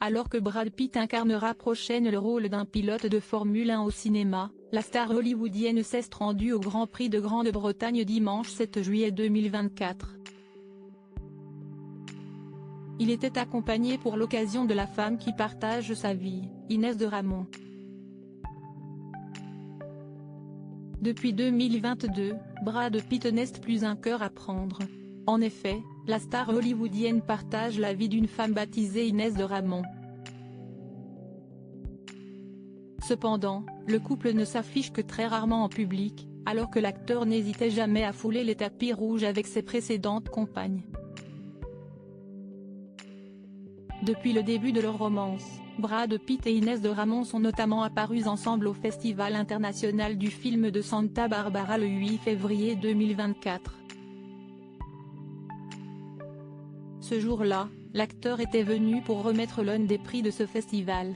Alors que Brad Pitt incarnera prochaine le rôle d'un pilote de Formule 1 au cinéma, la star hollywoodienne s'est rendue au Grand Prix de Grande-Bretagne dimanche 7 juillet 2024. Il était accompagné pour l'occasion de la femme qui partage sa vie, Inès de Ramon. Depuis 2022, Brad Pitt n'est plus un cœur à prendre. En effet, la star hollywoodienne partage la vie d'une femme baptisée Inès de Ramon. Cependant, le couple ne s'affiche que très rarement en public, alors que l'acteur n'hésitait jamais à fouler les tapis rouges avec ses précédentes compagnes. Depuis le début de leur romance, Brad Pitt et Inès de Ramon sont notamment apparus ensemble au Festival international du film de Santa Barbara le 8 février 2024. Ce jour-là, l'acteur était venu pour remettre l'un des prix de ce festival.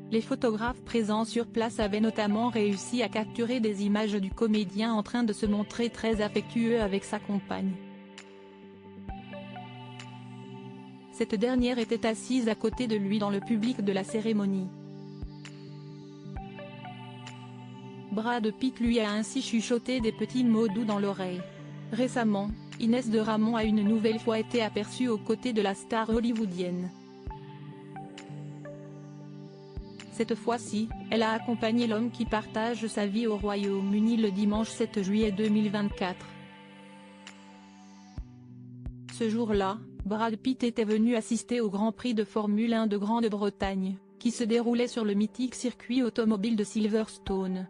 Les photographes présents sur place avaient notamment réussi à capturer des images du comédien en train de se montrer très affectueux avec sa compagne. Cette dernière était assise à côté de lui dans le public de la cérémonie. Brad Pitt lui a ainsi chuchoté des petits mots doux dans l'oreille. Récemment, Inès de Ramon a une nouvelle fois été aperçue aux côtés de la star hollywoodienne. Cette fois-ci, elle a accompagné l'homme qui partage sa vie au Royaume-Uni le dimanche 7 juillet 2024. Ce jour-là, Brad Pitt était venu assister au Grand Prix de Formule 1 de Grande-Bretagne, qui se déroulait sur le mythique circuit automobile de Silverstone.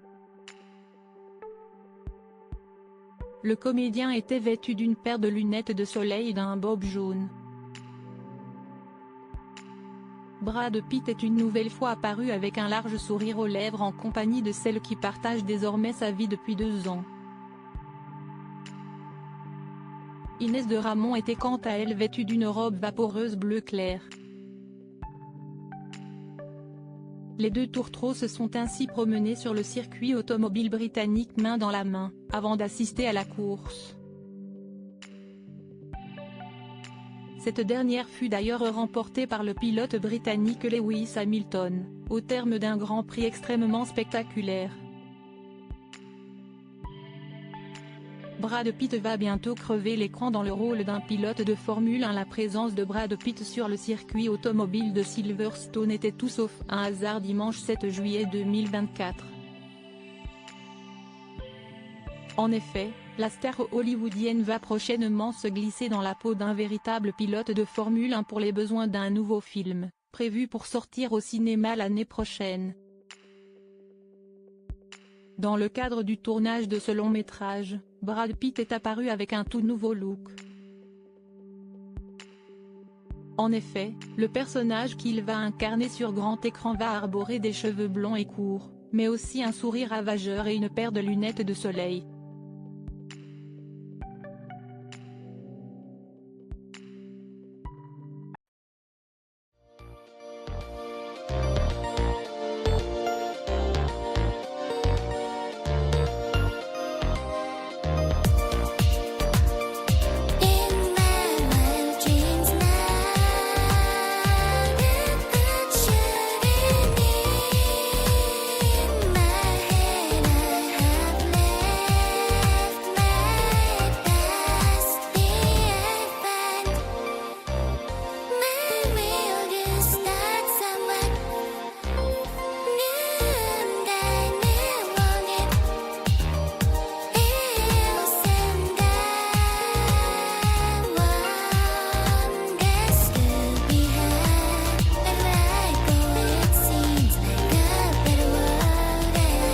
Le comédien était vêtu d'une paire de lunettes de soleil et d'un bob jaune. Brad Pitt est une nouvelle fois apparu avec un large sourire aux lèvres en compagnie de celle qui partage désormais sa vie depuis 2 ans. Inès de Ramon était quant à elle vêtue d'une robe vaporeuse bleu clair. Les deux tourtereaux se sont ainsi promenés sur le circuit automobile britannique main dans la main, avant d'assister à la course. Cette dernière fut d'ailleurs remportée par le pilote britannique Lewis Hamilton, au terme d'un Grand Prix extrêmement spectaculaire. Brad Pitt va bientôt crever l'écran dans le rôle d'un pilote de Formule 1. La présence de Brad Pitt sur le circuit automobile de Silverstone était tout sauf un hasard dimanche 7 juillet 2024. En effet, la star hollywoodienne va prochainement se glisser dans la peau d'un véritable pilote de Formule 1 pour les besoins d'un nouveau film, prévu pour sortir au cinéma l'année prochaine. Dans le cadre du tournage de ce long métrage, Brad Pitt est apparu avec un tout nouveau look. En effet, le personnage qu'il va incarner sur grand écran va arborer des cheveux blonds et courts, mais aussi un sourire ravageur et une paire de lunettes de soleil,